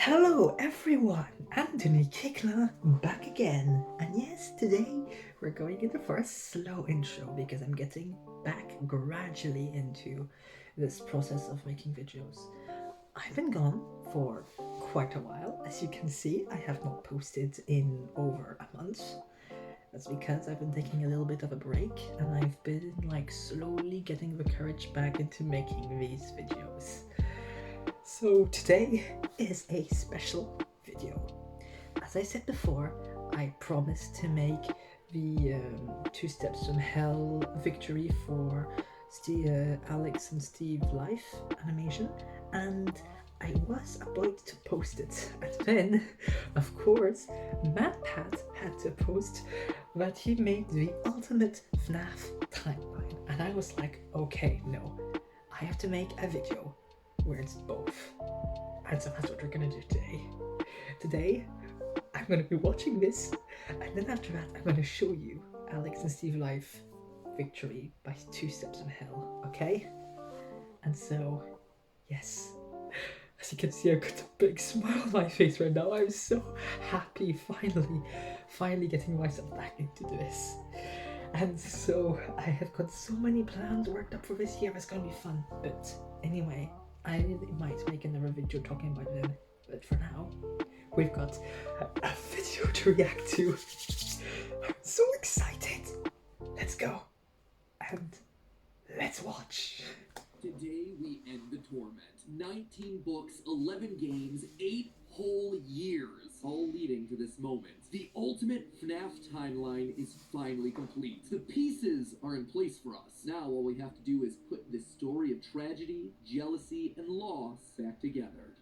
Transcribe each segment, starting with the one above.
Hello everyone, Anthony Kickler back again. And yes, today we're going in for a slow intro because I'm getting back gradually into this process of making videos. I've been gone for quite a while. As you can see, I have not posted in over a month. That's because I've been taking a little bit of a break and I've been slowly getting the courage back into making these videos. So today is a special video. As I said before, I promised to make the 2 Steps from Hell victory for Alex and Steve life animation, and I was about to post it. And then, of course, MadPat had to post that he made the ultimate FNAF timeline. And I was like, okay, no, I have to make a video where it's both. And so that's what we're gonna do today. Today, I'm gonna be watching this, and then after that, I'm gonna show you Alex and Steve Life victory by 2 Steps from Hell, okay? And so, yes, as you can see, I've got a big smile on my face right now. I'm so happy, finally getting myself back into this. And so, I have got so many plans worked up for this year. It's gonna be fun. But anyway, I really might make another video talking about them, but for now, we've got a video to react to. I'm so excited. Let's go. And let's watch. Today we end the torment. 19 books, 11 games, 8 whole years, all leading to this moment. The ultimate FNAF timeline is finally complete. The pieces are in place for us. Now all we have to do is put this story of tragedy, jealousy, and loss back together.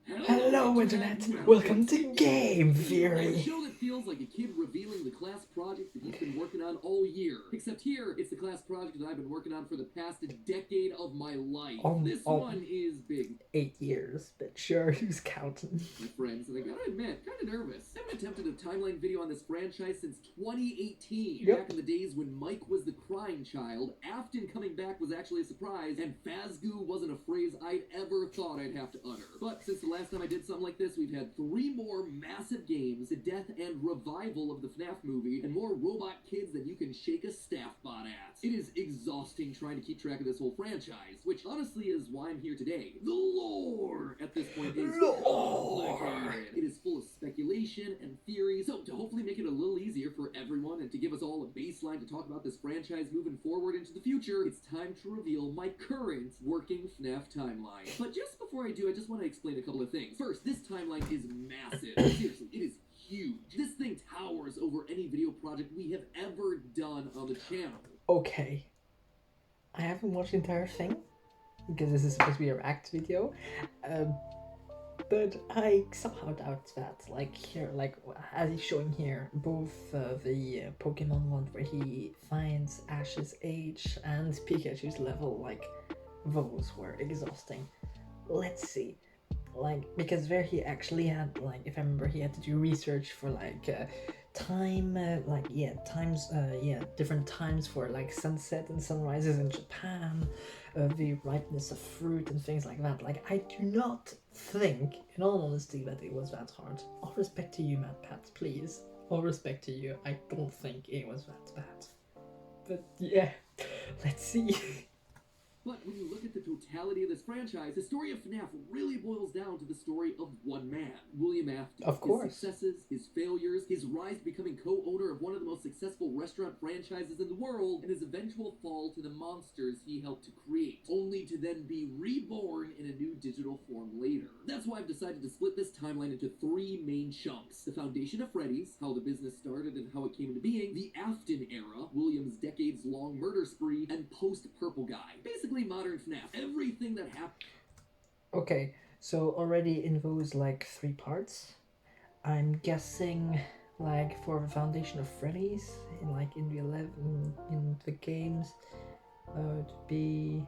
Hello, Internet. Welcome to Game A Theory. show that feels like a kid revealing the class project that he's been working on all year. Except here, it's the class project that I've been working on for the past decade of my life. This one is big. 8 years, but sure, who's counting? My friends, and I gotta admit, kinda nervous. I haven't attempted a timeline video on this franchise since 2018. Yep. Back in the days when Mike was the crying child, Afton coming back was actually a surprise, and Fazgoo wasn't a phrase I'd ever thought I'd have to utter. But since the last time I did something like this, we've had 3 more massive games, the death and revival of the FNAF movie, and more robot kids than you can shake a staff bot at. It is exhausting trying to keep track of this whole franchise, which honestly is why I'm here today. The lore at this point is complicated. It is full of speculation and theories, so to hopefully make it a little easier for everyone and to give us all a baseline to talk about this franchise moving forward into the future, it's time to reveal my current working FNAF timeline. But just before I do, I just want to explain a couple of things. First, this timeline is massive. Seriously, it is huge. This thing towers over any video project we have ever done on the channel. Okay. I haven't watched the entire thing, because this is supposed to be a react video. But I somehow doubt that, here, as he's showing here, both the Pokemon one where he finds Ash's age and Pikachu's level, those were exhausting. Let's see. Because there he actually had, if I remember, he had to do research for, time, different times for, sunset and sunrises in Japan, the ripeness of fruit and things like that. I do not think, in all honesty, that it was that hard. All respect to you, MadPat, please. All respect to you. I don't think it was that bad. But, yeah, let's see. But when you look at the totality of this franchise, the story of FNAF really boils down to the story of one man, William Afton. Of course. His successes, his failures, his rise to becoming co-owner of one of the most successful restaurant franchises in the world, and his eventual fall to the monsters he helped to create, only to then be reborn in a new digital form later. That's why I've decided to split this timeline into 3 main chunks. The foundation of Freddy's, how the business started and how it came into being, the Afton era, William's decades-long murder spree, and post-Purple Guy. Basically modern FNAF. Everything that happened. Okay, so already in those 3 parts, I'm guessing for the foundation of Freddy's in the 11 in the games, it'd be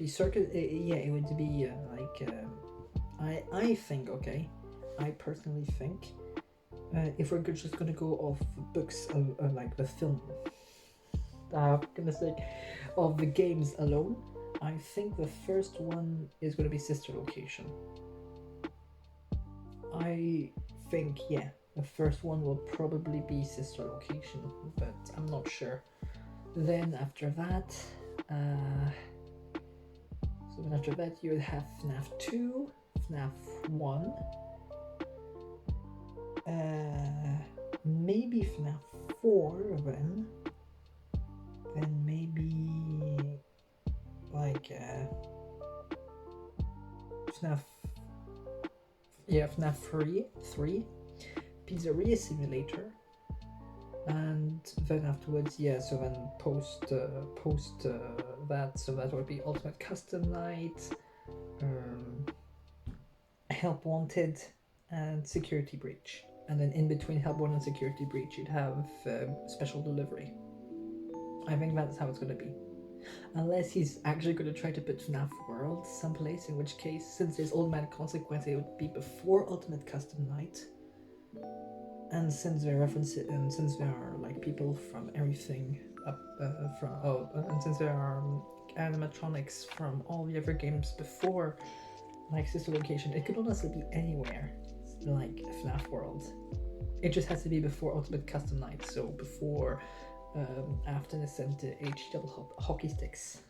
circus. It would be I think, okay, I personally think, if we're just gonna go off books, the film, for goodness sake, of the games alone, I think the first one is going to be Sister Location. I think, yeah, the first one will probably be Sister Location, but I'm not sure. Then after that, so then after that you would have FNAF 2, FNAF 1, maybe FNAF 4 then maybe like FNAF, yeah, FNAF 3, Pizzeria Simulator, and then afterwards, yeah, so then post that, so that would be Ultimate Custom Night, Help Wanted, and Security Breach. And then in between Help Wanted and Security Breach, you'd have Special Delivery. I think that's how it's going to be. Unless he's actually going to try to put FNAF World someplace, in which case, since there's Automatic Consequence, it would be before Ultimate Custom Night. And since they're references, and since there are like people from everything up and since there are animatronics from all the other games before, like Sister Location, it could honestly be anywhere, like FNAF World. It just has to be before Ultimate Custom Night, so before after the center HL hockey sticks.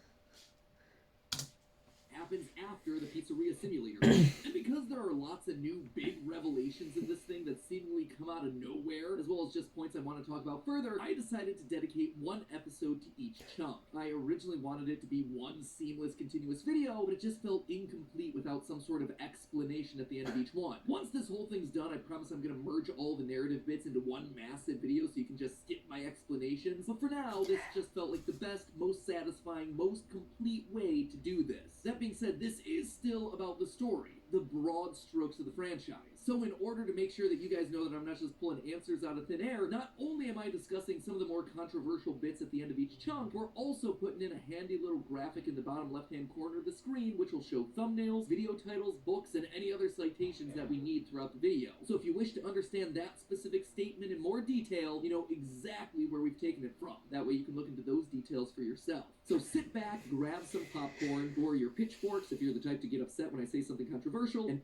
Happens after the Pizzeria Simulator. And because there are lots of new big revelations in this thing that seemingly come out of nowhere, as well as just points I want to talk about further, I decided to dedicate one episode to each chunk. I originally wanted it to be one seamless, continuous video, but it just felt incomplete without some sort of explanation at the end of each one. Once this whole thing's done, I promise I'm going to merge all the narrative bits into one massive video so you can just skip my explanations. But for now, this just felt like the best, most satisfying, most complete way to do this. That being said, this is still about the story, the broad strokes of the franchise. So in order to make sure that you guys know that I'm not just pulling answers out of thin air, not only am I discussing some of the more controversial bits at the end of each chunk, we're also putting in a handy little graphic in the bottom left-hand corner of the screen, which will show thumbnails, video titles, books, and any other citations that we need throughout the video. So if you wish to understand that specific statement in more detail, you know exactly where we've taken it from. That way you can look into those details for yourself. So sit back, grab some popcorn, or your pitchforks if you're the type to get upset when I say something controversial, and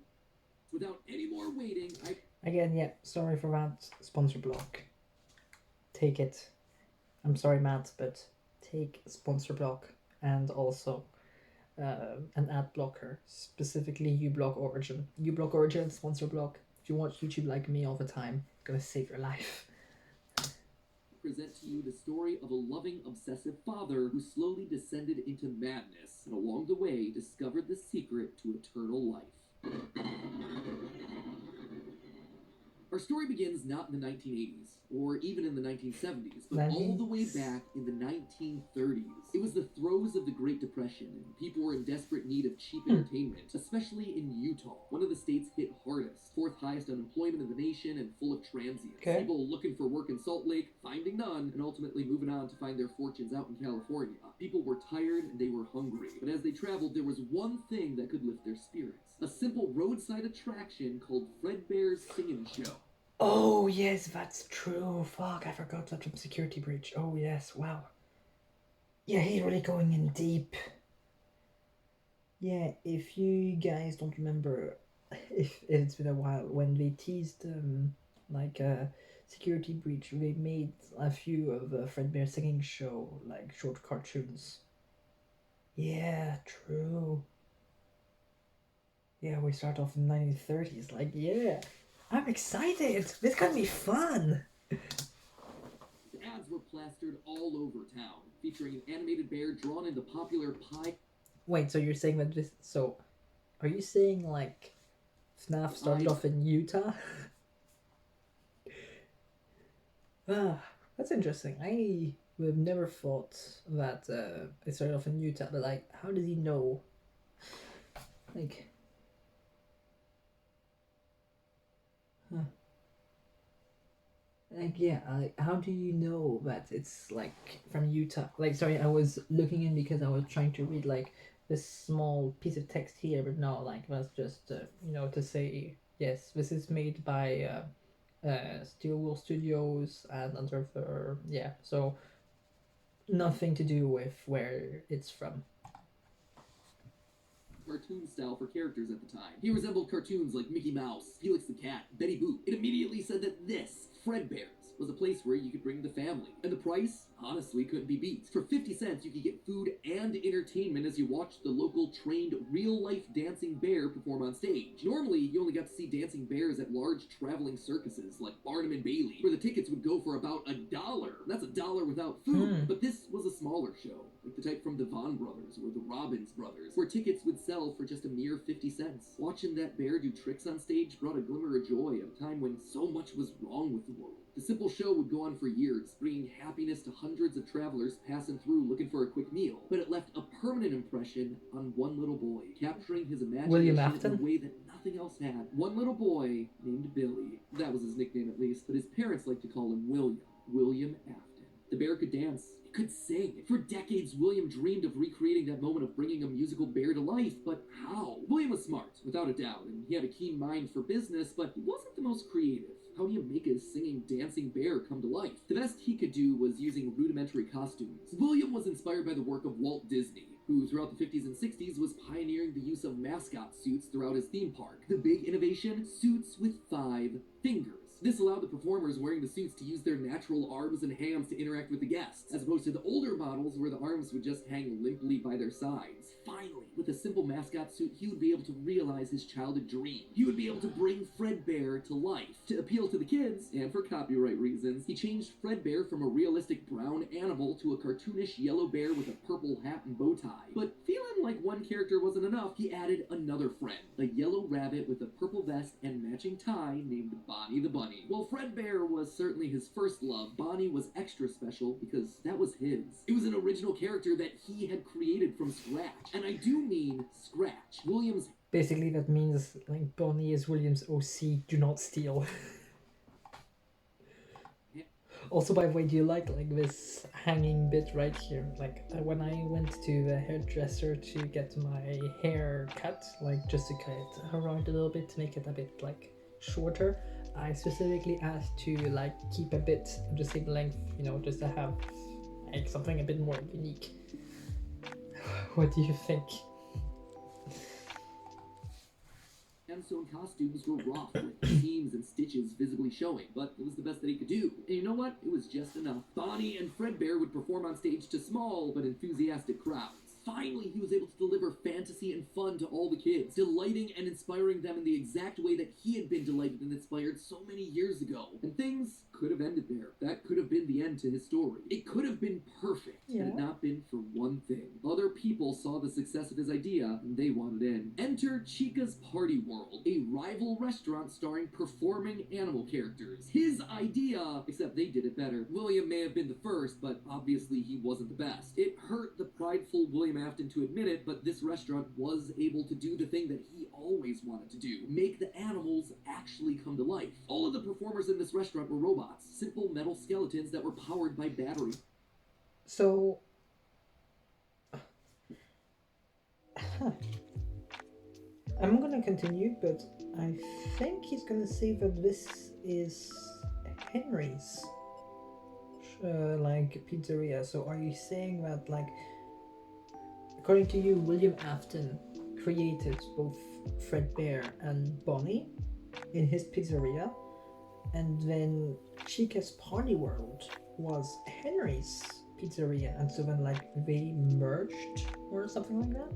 without any more waiting, Again, yeah, sorry for that sponsor block. Take it. I'm sorry, Matt, but take sponsor block and also an ad blocker, specifically uBlock Origin. uBlock Origin, sponsor block. If you watch YouTube like me all the time, it's gonna save your life. Present to you the story of a loving, obsessive father who slowly descended into madness and along the way discovered the secret to eternal life. Our story begins not in the 1980s, or even in the 1970s, but all the way back in the 1930s. It was the throes of the Great Depression, and people were in desperate need of cheap entertainment, especially in Utah, one of the states hit hardest, fourth highest unemployment in the nation, and full of transients. Okay. People looking for work in Salt Lake, finding none, and ultimately moving on to find their fortunes out in California. People were tired and they were hungry, but as they traveled, there was one thing that could lift their spirits. A simple roadside attraction called Fredbear's Singing Show. Oh, yes, that's true. Fuck, I forgot that from Security Breach. Oh, yes, wow. Yeah, he's really going in deep. Yeah, if you guys don't remember, if it's been a while, when they teased, Security Breach, they made a few of Fredbear Singing Show, like, short cartoons. Yeah, true. Yeah, we start off in the 1930s, like, yeah. I'm excited! This gonna be fun! The ads were plastered all over town, featuring an animated bear drawn in the popular pie. Wait, so you're saying that this... So, are you saying, like, FNAF started off in Utah? That's interesting. I would have never thought that it started off in Utah, but, like, how does he know? Like... Huh. Like, yeah, how do you know that it's, like, from Utah? Like, sorry, I was looking in because I was trying to read, like, this small piece of text here, but no, like, that's just, to say, yes, this is made by Steel Wool Studios and under, yeah, so nothing to do with where it's from. cartoon style for characters at the time. He resembled cartoons like Mickey Mouse, Felix the Cat, Betty Boop. It immediately said that this, Fredbear's, was a place where you could bring the family. And the price, honestly, couldn't be beat. For 50 cents, you could get food and entertainment as you watched the local trained real-life dancing bear perform on stage. Normally, you only got to see dancing bears at large traveling circuses like Barnum and Bailey, where the tickets would go for about $1. That's $1 without food. But this was a smaller show, like the type from the Vaughan brothers or the Robbins brothers, where tickets would sell for just a mere 50 cents. Watching that bear do tricks on stage brought a glimmer of joy at a time when so much was wrong with the world. The simple show would go on for years, bringing happiness to hundreds of travelers passing through looking for a quick meal. But it left a permanent impression on one little boy, capturing his imagination in a way that nothing else had. One little boy named Billy. That was his nickname at least, but his parents liked to call him William. William Afton. The bear could dance. He could sing. For decades, William dreamed of recreating that moment of bringing a musical bear to life, but how? William was smart, without a doubt, and he had a keen mind for business, but he wasn't the most creative. How do you make a singing, dancing bear come to life? The best he could do was using rudimentary costumes. William was inspired by the work of Walt Disney, who throughout the 50s and 60s was pioneering the use of mascot suits throughout his theme park. The big innovation? Suits with 5 fingers. This allowed the performers wearing the suits to use their natural arms and hands to interact with the guests, as opposed to the older models where the arms would just hang limply by their sides. Finally, with a simple mascot suit, he would be able to realize his childhood dream. He would be able to bring Fredbear to life. To appeal to the kids, and for copyright reasons, he changed Fredbear from a realistic brown animal to a cartoonish yellow bear with a purple hat and bow tie. But feeling like one character wasn't enough, he added another friend, a yellow rabbit with a purple vest and matching tie named Bonnie the Bunny. While Fredbear was certainly his first love, Bonnie was extra special because that was his. It was an original character that he had created from scratch. And I do mean scratch. Williams... Basically, that means, like, Bonnie is Williams' OC, do not steal. Also, by the way, do you like this hanging bit right here? Like, when I went to the hairdresser to get my hair cut, like, just to cut it around a little bit to make it a bit, like, shorter, I specifically asked to, like, keep a bit of the same length, you know, just to have, like, something a bit more unique. What do you think? Hand-sewn costumes were rough, with seams and stitches visibly showing, but it was the best that he could do. And you know what? It was just enough. Bonnie and Fredbear would perform on stage to small but enthusiastic crowds. Finally, he was able to deliver fantasy and fun to all the kids, delighting and inspiring them in the exact way that he had been delighted and inspired so many years ago. And things could have ended there. That could have been the end to his story. It could have been perfect had it not been for one thing. Other people saw the success of his idea, and they wanted in. Enter Chica's Party World, a rival restaurant starring performing animal characters. His idea, except they did it better. William may have been the first, but obviously he wasn't the best. It hurt the prideful William Afton to admit it, but this restaurant was able to do the thing that he always wanted to do. Make the animals actually come to life. All of the performers in this restaurant were robots, simple metal skeletons that were powered by battery. So... I'm gonna continue, but I think he's gonna say that this is Henry's, like, pizzeria. So are you saying that, like, according to you, William Afton created both Fredbear and Bonnie in his pizzeria, and then Chica's Party World was Henry's pizzeria, and so then, like, they merged or something like that?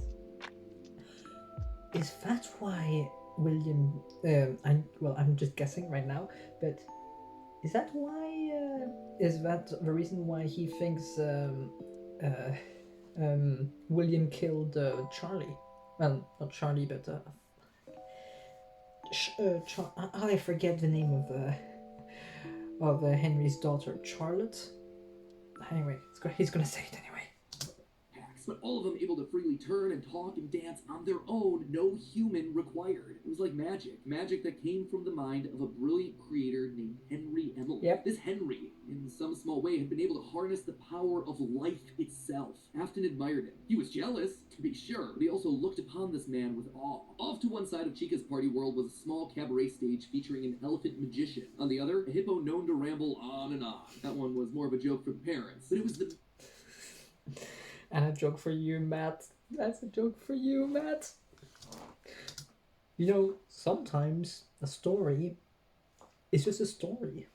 Is that why William... I'm just guessing right now, but is that why... is that the reason why he thinks William killed Charlie? Well, not Charlie, but I forget the name of Henry's daughter, Charlotte. Anyway, he's gonna say it anyway. But all of them able to freely turn and talk and dance on their own, no human required. It was like magic that came from the mind of a brilliant creator named Henry Emily. Yep. This Henry, in some small way, had been able to harness the power of life itself. Afton admired him. He was jealous, to be sure, but he also looked upon this man with awe. Off to one side of Chica's Party World was a small cabaret stage featuring an elephant magician. On the other, a hippo known to ramble on and on. That one was more of a joke for the parents, but it was the... And a joke for you, Matt. That's a joke for you, Matt. You know, sometimes a story is just a story.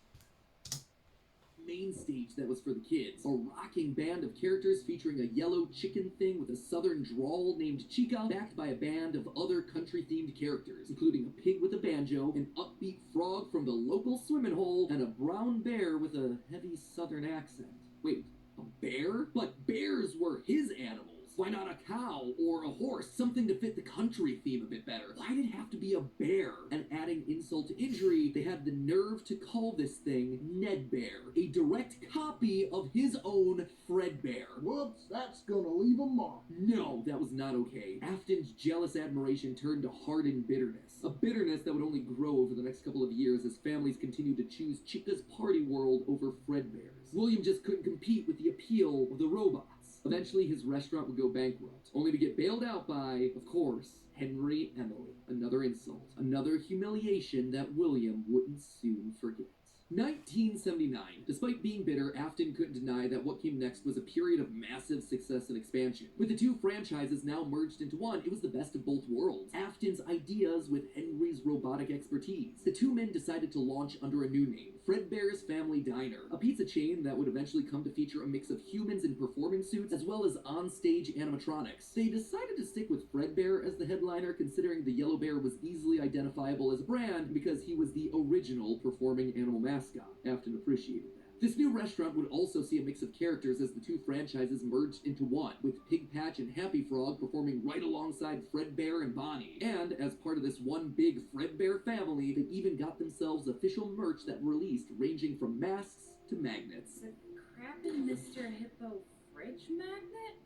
Main stage that was for the kids. A rocking band of characters featuring a yellow chicken thing with a southern drawl named Chica, backed by a band of other country-themed characters, including a pig with a banjo, an upbeat frog from the local swimming hole, and a brown bear with a heavy southern accent. Wait, a bear? But bears were his animals. Why not a cow or a horse? Something to fit the country theme a bit better. Why did it have to be a bear? And adding insult to injury, they had the nerve to call this thing Ned Bear, a direct copy of his own Fredbear. Whoops, that's gonna leave a mark. No, that was not okay. Afton's jealous admiration turned to hardened bitterness. A bitterness that would only grow over the next couple of years as families continued to choose Chica's party world over Fredbear's. William just couldn't compete with the appeal of the robots. Eventually, his restaurant would go bankrupt, only to get bailed out by, of course, Henry Emily. Another insult, another humiliation that William wouldn't soon forget. 1979. Despite being bitter, Afton couldn't deny that what came next was a period of massive success and expansion. With the two franchises now merged into one, it was the best of both worlds. Afton's ideas with Henry's robotic expertise. The two men decided to launch under a new name, Fredbear's Family Diner, a pizza chain that would eventually come to feature a mix of humans in performing suits as well as on-stage animatronics. They decided to stick with Fredbear as the headliner, considering the yellow bear was easily identifiable as a brand because he was the original performing animal mascot. Afton appreciated that. This new restaurant would also see a mix of characters as the two franchises merged into one, with Pig Patch and Happy Frog performing right alongside Fredbear and Bonnie. And as part of this one big Fredbear family, they even got themselves official merch that released, ranging from masks to magnets. The crappy Mr. Hippo fridge magnet?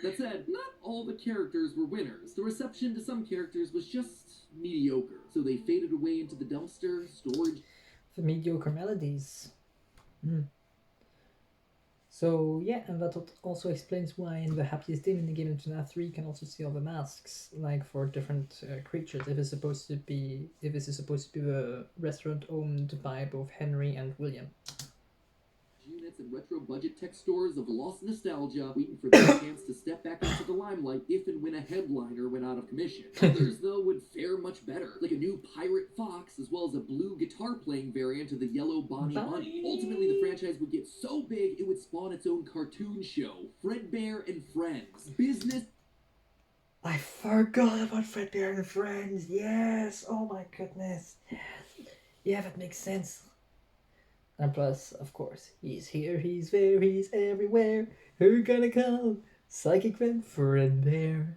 That said, not all the characters were winners. The reception to some characters was just mediocre, so they faded away into the dumpster, storage. The mediocre melodies. So yeah, and that also explains why in the happiest day in the game in FNAF 3 you can also see all the masks, like for different creatures. If this is supposed to be the restaurant owned by both Henry and William. Units and retro budget tech stores of lost nostalgia, waiting for their chance to step back into the limelight if and when a headliner went out of commission. Others, though, would fare much better, like a new Pirate Fox, as well as a blue guitar-playing variant of the yellow Bonnie Bunny. Ultimately, the franchise would get so big it would spawn its own cartoon show, Fredbear and Friends. Business. I forgot about Fredbear and Friends. Yes. Oh my goodness. Yeah, that makes sense. And plus, of course, he's here, he's there, he's everywhere. Who gonna come? Psychic Friend Fredbear.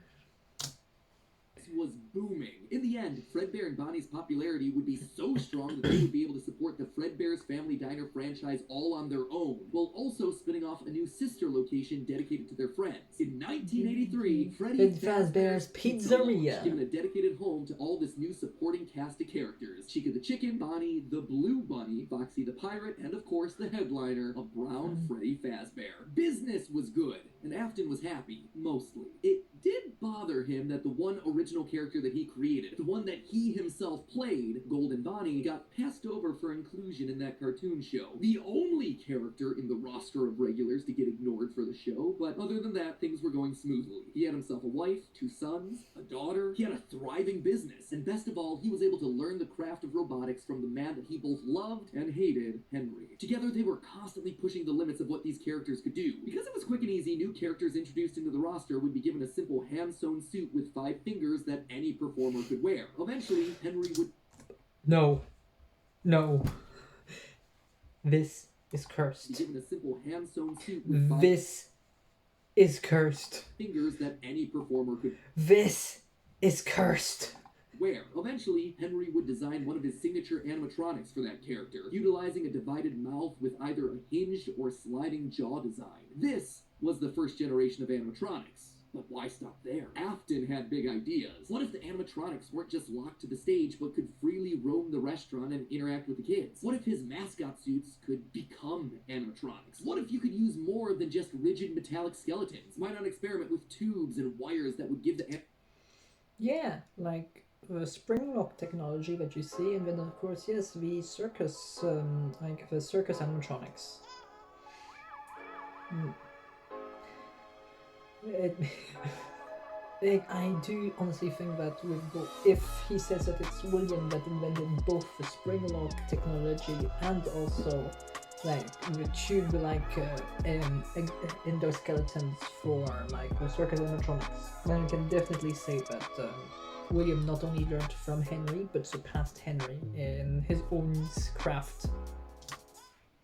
Was booming. In the end, Fredbear and Bonnie's popularity would be so strong that they would be able to support the Fredbear's Family Diner franchise all on their own, while also spinning off a new sister location dedicated to their friends. In 1983, Freddy Fazbear's Pizzeria, given a dedicated home to all this new supporting cast of characters. Chica the Chicken, Bonnie the Blue Bunny, Foxy the Pirate, and of course the headliner, a brown Freddy Fazbear. Business was good, and Afton was happy, mostly. It did bother him that the one original character that he created, the one that he himself played, Golden Bonnie, got passed over for inclusion in that cartoon show. The only character in the roster of regulars to get ignored for the show, but other than that, things were going smoothly. He had himself a wife, 2 sons, a daughter, he had a thriving business, and best of all, he was able to learn the craft of robotics from the man that he both loved and hated, Henry. Together, they were constantly pushing the limits of what these characters could do. Because it was quick and easy, new characters introduced into the roster would be given a simple hand-sewn suit with 5 fingers that any performer could wear. Eventually, Henry would... No. This is cursed. Be given a simple hand-sewn suit with 5 This is cursed. fingers that any performer could This is cursed. wear. Eventually, Henry would design one of his signature animatronics for that character, utilizing a divided mouth with either a hinged or sliding jaw design. This was the first generation of animatronics. But why stop there? Afton had big ideas. What if the animatronics weren't just locked to the stage, but could freely roam the restaurant and interact with the kids? What if his mascot suits could become animatronics? What if you could use more than just rigid metallic skeletons? Why not experiment with tubes and wires that would give the... Yeah, like the spring lock technology that you see, and then of course, yes, the circus, like the circus animatronics. It, I do honestly think that if he says that it's William that invented both the spring lock technology and also like the tube endoskeletons for like the circuit animatronics, then you can definitely say that William not only learned from Henry but surpassed Henry in his own craft.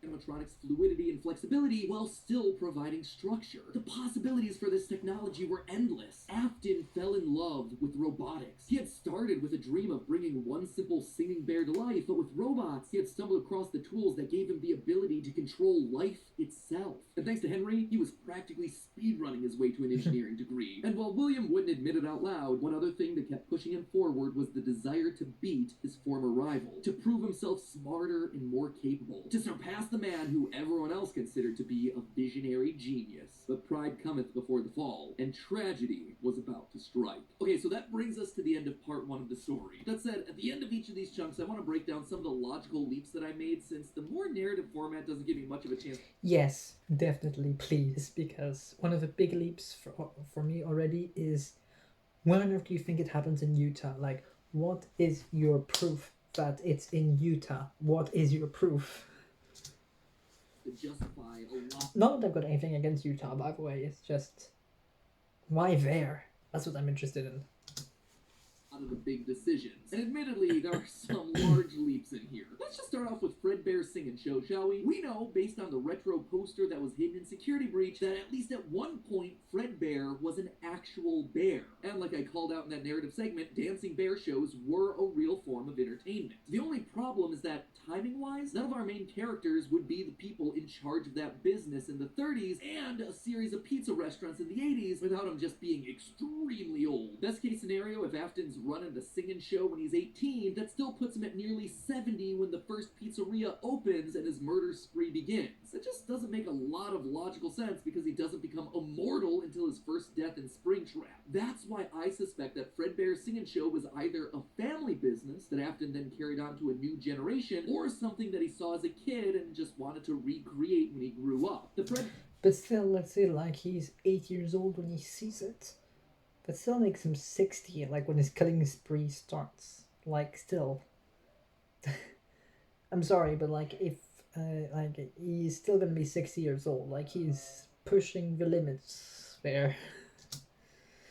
Animatronics' fluidity and flexibility while still providing structure. The possibilities for this technology were endless. Afton fell in love with robotics. He had started with a dream of bringing one simple singing bear to life, but with robots, he had stumbled across the tools that gave him the ability to control life itself. And thanks to Henry, he was practically speedrunning his way to an engineering degree. And while William wouldn't admit it out loud, one other thing that kept pushing him forward was the desire to beat his former rival, to prove himself smarter and more capable, to surpass the man who everyone else considered to be a visionary genius. But pride cometh before the fall, and tragedy was about to strike. Okay, so that brings us to the end of part one of the story. That said, at the end of each of these chunks, I want to break down some of the logical leaps that I made, since the more narrative format doesn't give me much of a chance. Yes, definitely, please, because one of the big leaps for me already is, when on earth do you think it happens in Utah? Like, what is your proof that it's in Utah? What is your proof? To justify a lot. Not that I've got anything against Utah, by the way. It's just, why there? That's what I'm interested in. Of the big decisions. And admittedly, there are some large leaps in here. Let's just start off with Fredbear's Singing Show, shall we? We know, based on the retro poster that was hidden in Security Breach, that at least at one point, Fredbear was an actual bear. And like I called out in that narrative segment, dancing bear shows were a real form of entertainment. The only problem is that, timing-wise, none of our main characters would be the people in charge of that business in the 30s and a series of pizza restaurants in the 80s without them just being extremely old. Best case scenario, if Afton's running the Singing Show when he's 18, that still puts him at nearly 70 when the first pizzeria opens and his murder spree begins. It just doesn't make a lot of logical sense because he doesn't become immortal until his first death in Springtrap. That's why I suspect that Fredbear's Singing Show was either a family business that Afton then carried on to a new generation, or something that he saw as a kid and just wanted to recreate when he grew up. But still, let's say like he's 8 years old when he sees it. That still makes him 60, like when his killing spree starts. Like, still. I'm sorry, but like, if, like, he's still gonna be 60 years old. Like, he's pushing the limits there.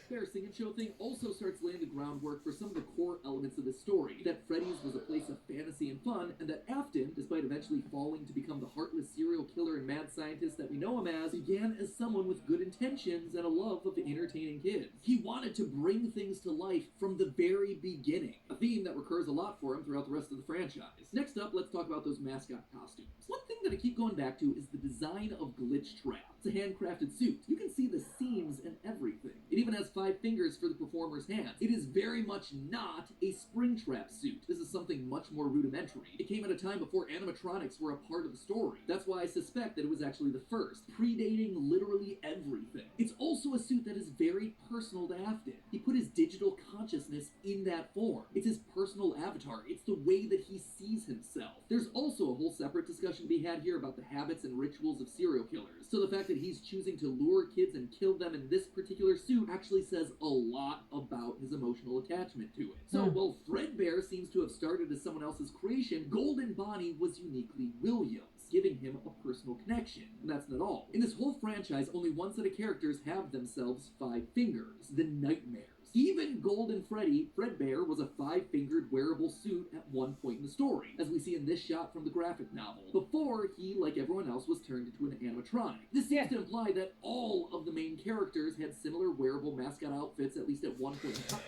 Fair Singing Show thing also starts laying the groundwork for some of the core elements of the story. That Freddy's was a place of fantasy and fun, and that Afton, despite eventually falling to become the heartless serial killer and mad scientist that we know him as, began as someone with good intentions and a love of entertaining kids. He wanted to bring things to life from the very beginning, a theme that recurs a lot for him throughout the rest of the franchise. Next up, let's talk about those mascot costumes. One thing that I keep going back to is the design of Glitch Trap. It's a handcrafted suit. You can see the seams and everything. It even has 5 fingers for the performer's hands. It is very much not a Springtrap suit. This is something much more rudimentary. It came at a time before animatronics were a part of the story. That's why I suspect that it was actually the first, predating literally everything. It's also a suit that is very personal to Afton. He put his digital consciousness in that form. It's his personal avatar. It's the way that he sees himself. There's also a whole separate discussion to be had here about the habits and rituals of serial killers. So the fact that he's choosing to lure kids and kill them in this particular suit actually says a lot about his emotional attachment to it. So while Fredbear seems to have started as someone else's creation, Golden Bonnie was uniquely Williams, giving him a personal connection. And that's not all. In this whole franchise, only one set of characters have themselves 5 fingers, the Nightmares. Even Golden Freddy, Fredbear, was a 5-fingered wearable suit at one point in the story, as we see in this shot from the graphic novel, before he, like everyone else, was turned into an animatronic. This seems to imply that all of the main characters had similar wearable mascot outfits, at least at one point in time.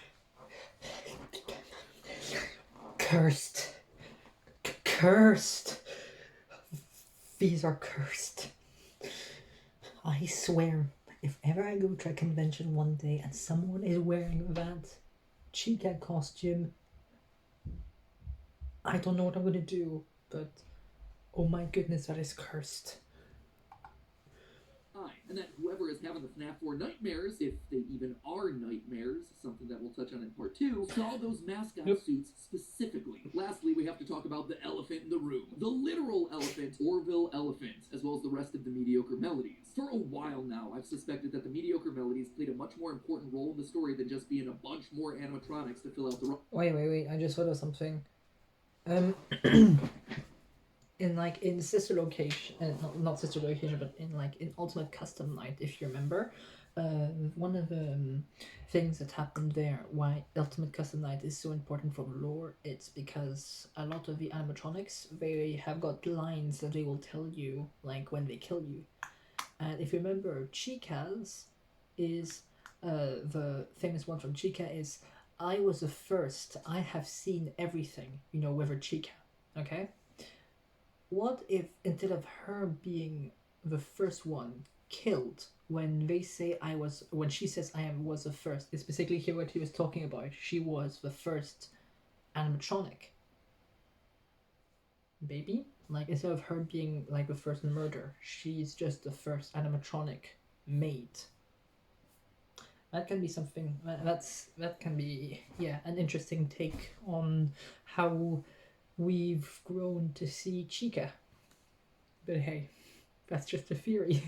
Cursed. Cursed. These are cursed. I swear, if ever I go to a convention one day and someone is wearing that Chica costume, I don't know what I'm gonna do, but oh my goodness, that is cursed. time, and that whoever is having the FNAF 4 nightmares, if they even are nightmares, something that we'll touch on in part 2, saw those mascot suits specifically. Lastly, we have to talk about the elephant in the room. The literal elephant, Orville Elephant, as well as the rest of the mediocre melodies. For a while now, I've suspected that the mediocre melodies played a much more important role in the story than just being a bunch more animatronics to fill out the... Wait, I just thought of something. in sister location, not sister location, but in Ultimate Custom Night, if you remember, one of the things that happened there, why Ultimate Custom Night is so important for the lore, it's because a lot of the animatronics, they have got lines that they will tell you, like, when they kill you. And if you remember, Chica's is, the famous one from Chica is, I was the first, I have seen everything, with her Chica, okay? What if, instead of her being the first one killed, when they say when she says was the first, it's basically here what he was talking about, she was the first animatronic. Baby? Like, instead of her being, like, the first murder, she's just the first animatronic made. That can be something, that can be, an interesting take on how we've grown to see Chica. But hey, that's just a theory.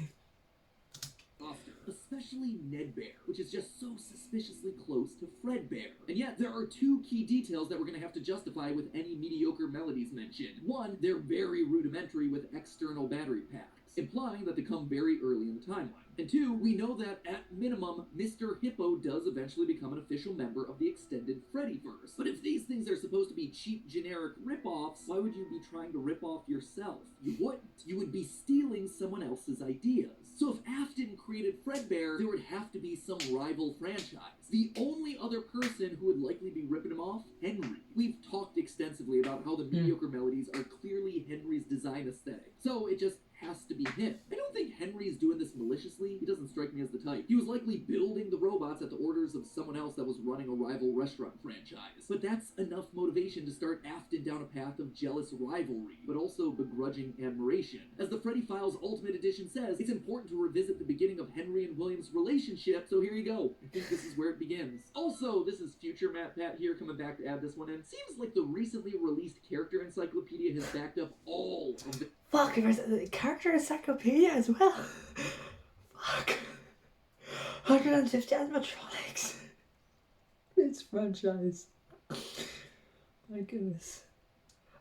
Especially Ned Bear, which is just so suspiciously close to Fred Bear. And yet, there are two key details that we're going to have to justify with any mediocre melodies mentioned. One, they're very rudimentary with external battery packs, implying that they come very early in the timeline. And two, we know that, at minimum, Mr. Hippo does eventually become an official member of the extended Freddyverse. But if these things are supposed to be cheap, generic rip-offs, why would you be trying to rip off yourself? You wouldn't. You would be stealing someone else's ideas. So if Afton created Fredbear, there would have to be some rival franchise. The only other person who would likely be ripping him off, Henry. We've talked extensively about how the mediocre melodies are clearly Henry's design aesthetic. So it just has to be him. I don't think Henry's doing this maliciously. He doesn't strike me as the type. He was likely building the robots at the orders of someone else that was running a rival restaurant franchise. But that's enough motivation to start Afton down a path of jealous rivalry, but also begrudging admiration. As the Freddy Files Ultimate Edition says, it's important to revisit the beginning of Henry and William's relationship, so here you go. I think this is where it begins. Also, this is future Matt Pat here coming back to add this one in. Seems like the recently released character encyclopedia has backed up all of the... Fuck, there's a character encyclopedia as well. Fuck. 150 animatronics. This franchise. My goodness.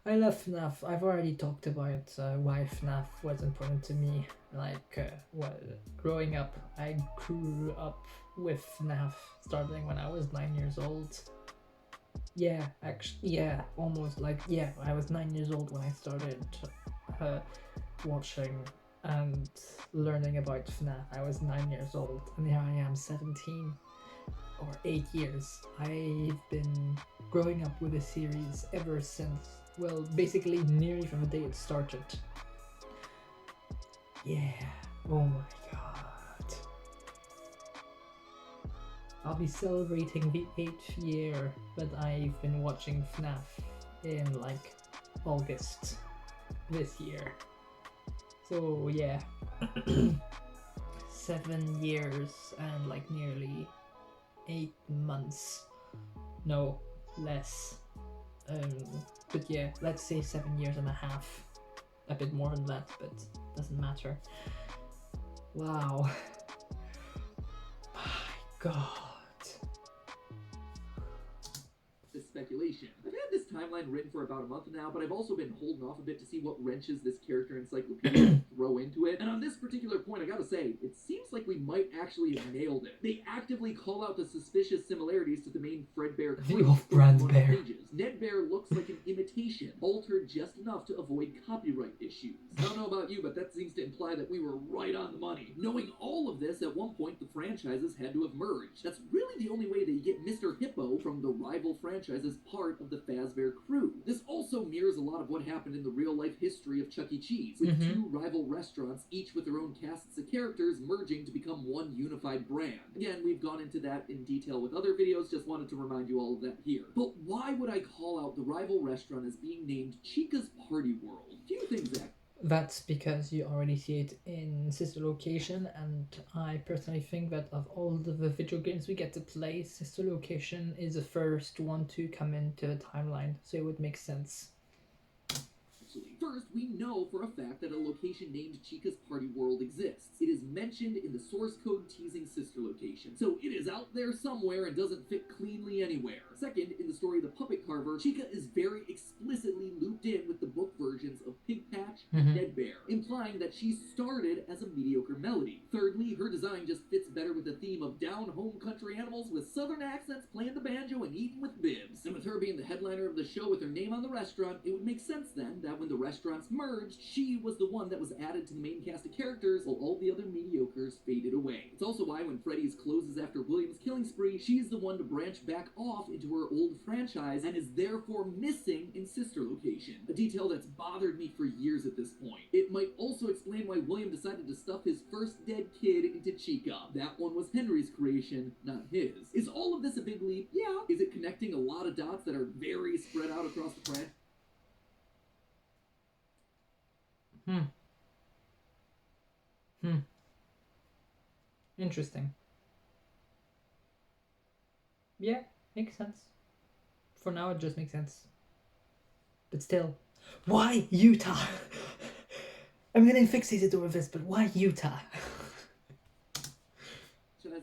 I love FNAF. I've already talked about why FNAF was important to me. Growing up, I grew up with FNAF starting when I was 9 years old. Yeah, actually, almost I was 9 years old when I started watching and learning about FNAF. I was 9 years old, and here I am, 17 or 8 years. I've been growing up with the series ever since, well, basically nearly from the day it started. Yeah, oh my god. I'll be celebrating the 8th year that I've been watching FNAF in August this year. So yeah, 7 years and nearly 8 months. No, less. But yeah, let's say 7 years and a half. A bit more than that, but doesn't matter. Wow. My god. This speculation. I've had this timeline written for about a month now, but I've also been holding off a bit to see what wrenches this character encyclopedia throw into it. And on this particular point, I gotta say, it seems like we might actually have nailed it. They actively call out the suspicious similarities to the main Fredbear The off-brand bear. pages. Ned Bear looks like an imitation, altered just enough to avoid copyright issues. I don't know about you, but that seems to imply that we were right on the money. Knowing all of this, at one point the franchises had to have merged. That's really the only way that you get Mr. Hippo from the rival franchise as part of the Fazbear crew. This also mirrors a lot of what happened in the real-life history of Chuck E. Cheese, with two rival restaurants, each with their own casts of characters, merging to become one unified brand. Again, we've gone into that in detail with other videos, just wanted to remind you all of that here. But why would I call out the rival restaurant as being named Chica's Party World? Few things that... That's because you already see it in Sister Location, and I personally think that of all the video games we get to play, Sister Location is the first one to come into the timeline, so it would make sense. First, we know for a fact that a location named Chica's Party World exists. It is mentioned in the source code teasing Sister Location, so it is out there somewhere and doesn't fit cleanly anywhere. Second, in the story of the Puppet Carver, Chica is very explicitly looped in with the book versions of Pig Patch and Dead Bear, implying that she started as a mediocre melody. Thirdly, her design just fits better with the theme of down-home country animals with southern accents playing the banjo and eating with bibs. And with her being the headliner of the show with her name on the restaurant, it would make sense then that when the restaurants merged, she was the one that was added to the main cast of characters while all the other mediocres faded away. It's also why when Freddy's closes after William's killing spree, she's the one to branch back off into her old franchise and is therefore missing in Sister Location, a detail that's bothered me for years at this point. It might also explain why William decided to stuff his first dead kid into Chica. That one was Henry's creation, not his. Is all of this a big leap? Yeah. Is it connecting a lot of dots that are very spread out across the franchise? Interesting. Yeah, makes sense. For now, it just makes sense. But still, why Utah? I'm getting fixated over this, but why Utah?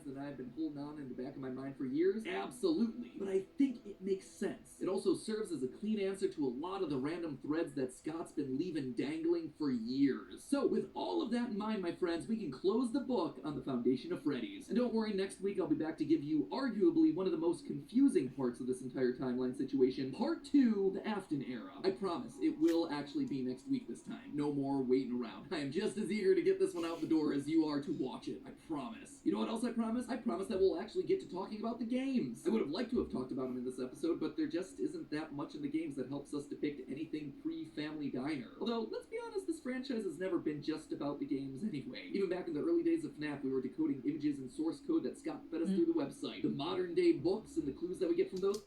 That I've been holding on in the back of my mind for years? Absolutely. But I think it makes sense. It also serves as a clean answer to a lot of the random threads that Scott's been leaving dangling for years. So with all of that in mind, my friends, we can close the book on the foundation of Freddy's. And don't worry, next week I'll be back to give you arguably one of the most confusing parts of this entire timeline situation, Part 2, the Afton era. I promise, it will actually be next week this time. No more waiting around. I am just as eager to get this one out the door as you are to watch it. I promise. You know what else I promise? I promise that we'll actually get to talking about the games. I would have liked to have talked about them in this episode, but there just isn't that much in the games that helps us depict anything pre-Family Diner. Although, let's be honest, this franchise has never been just about the games anyway. Even back in the early days of FNAF, we were decoding images and source code that Scott fed us through the website. The modern day books and the clues that we get from those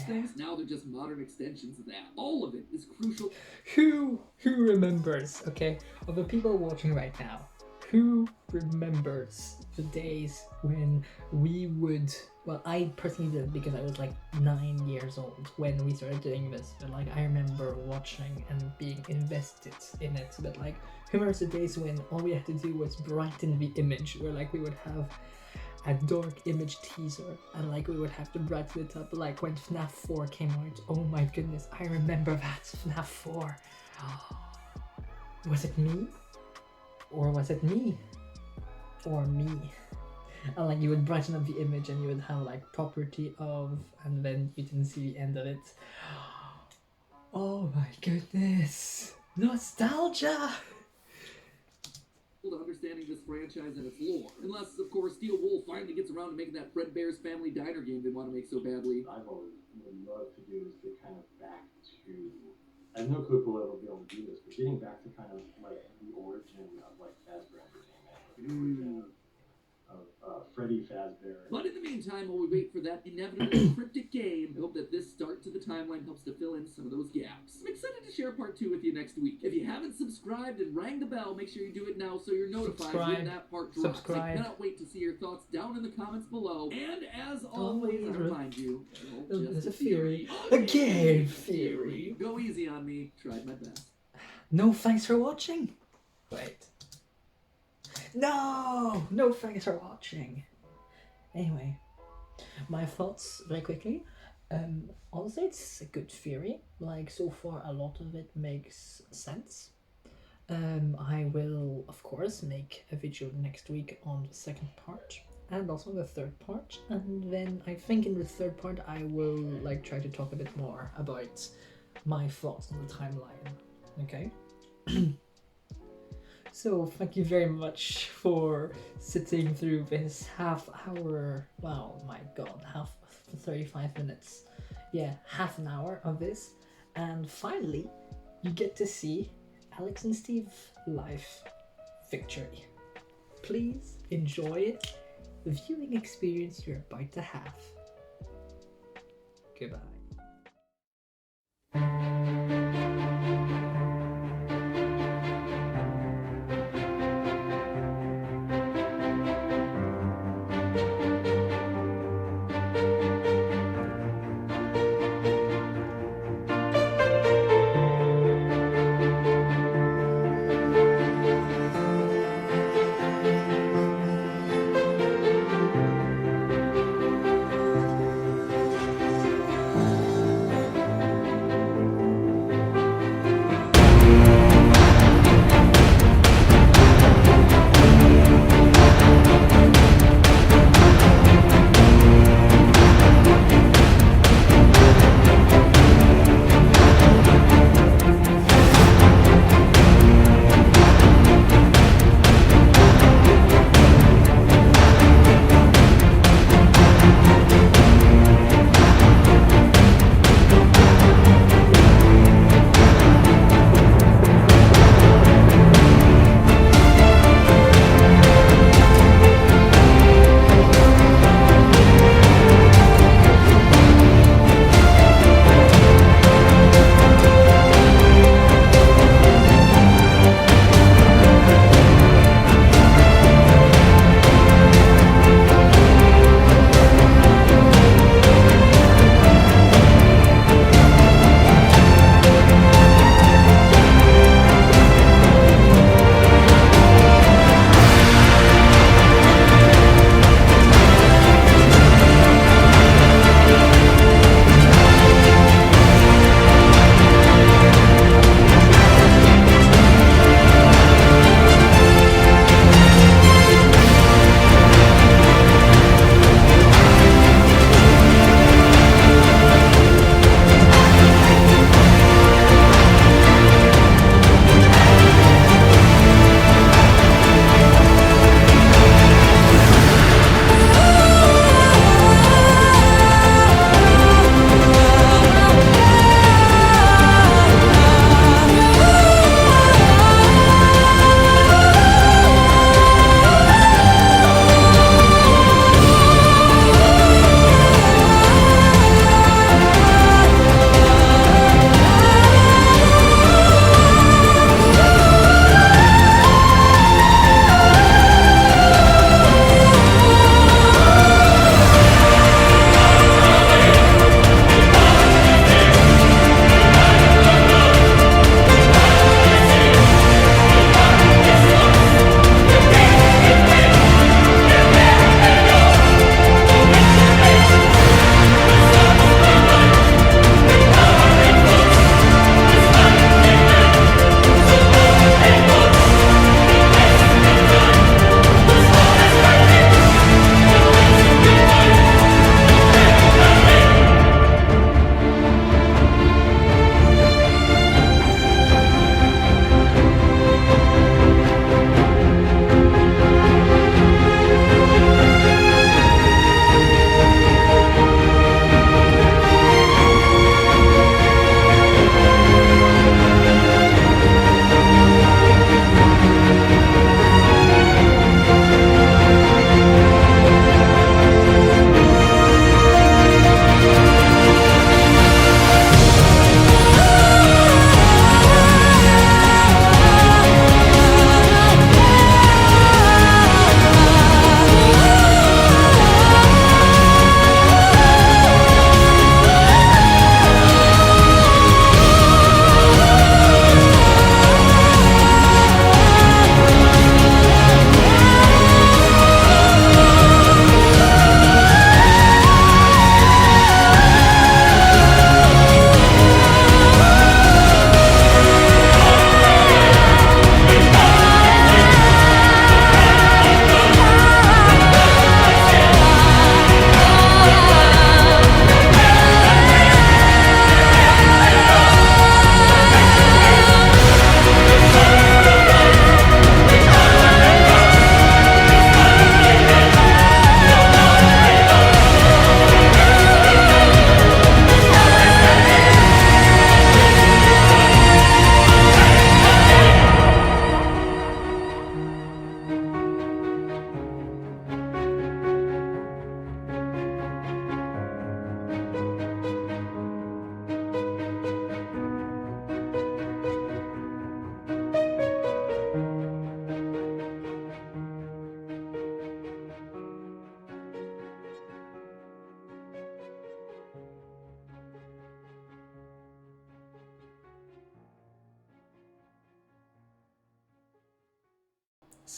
things, now they're just modern extensions of that. All of it is crucial. Who remembers, okay, of the people watching right now, who remembers the days when we would, well, I personally did because I was like 9 years old when we started doing this, but like I remember watching and being invested in it, but like who remembers the days when all we had to do was brighten the image, where like we would have a dark image teaser and like we would have to brighten it up, like when FNAF 4 came out. Oh my goodness, I remember that, FNAF 4. Was it me? Or was it me? Or me? And like you would brighten up the image and you would have like property of, and then you didn't see the end of it. Oh my goodness. Nostalgia! To understanding this franchise and its lore. Unless, of course, Steel Wool finally gets around to making that Fredbear's Family Diner game they want to make so badly. I've always would love to do is get kind of back to, I have no clue if we'll ever be able to do this, but getting back to kind of like the origin of like Fazbear Entertainment, of Freddy Fazbear. But in the meantime, while we wait for that inevitable cryptic game, I hope that this start to the timeline helps to fill in some of those gaps. I'm excited to share part 2 with you next week. If you haven't subscribed and rang the bell, make sure you do it now so you're notified when that part drops. I cannot wait to see your thoughts down in the comments below. And as always, I remind you, there's a theory. A game theory. Go easy on me. Tried my best. No thanks for watching. Wait. No thanks for watching. Anyway, my thoughts very quickly. Honestly, it's a good theory. Like, so far a lot of it makes sense. I will of course make a video next week on the second part and also the third part, and then I think in the third part I will like try to talk a bit more about my thoughts on the timeline. Okay. So thank you very much for sitting through this half hour, wow, my god, 35 minutes. Yeah, half an hour of this. And finally, you get to see Alex and Steve live victory. Please enjoy it, the viewing experience you're about to have. Goodbye.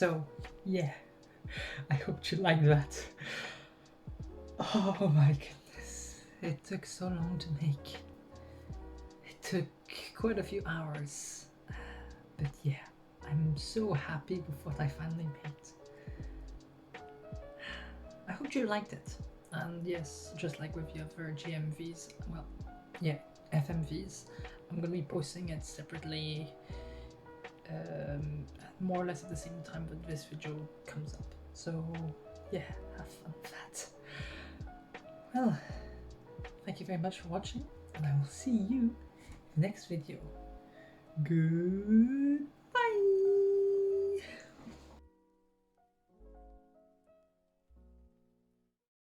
So yeah, I hope you like that. Oh my goodness, it took so long to make. It took quite a few hours, but yeah, I'm so happy with what I finally made. I hope you liked it. And yes, just like with the other GMVs, well, yeah, FMVs, I'm gonna be posting it separately, more or less at the same time that this video comes up. So yeah, have fun with that. Well, thank you very much for watching, and I will see you in the next video. Goodbye.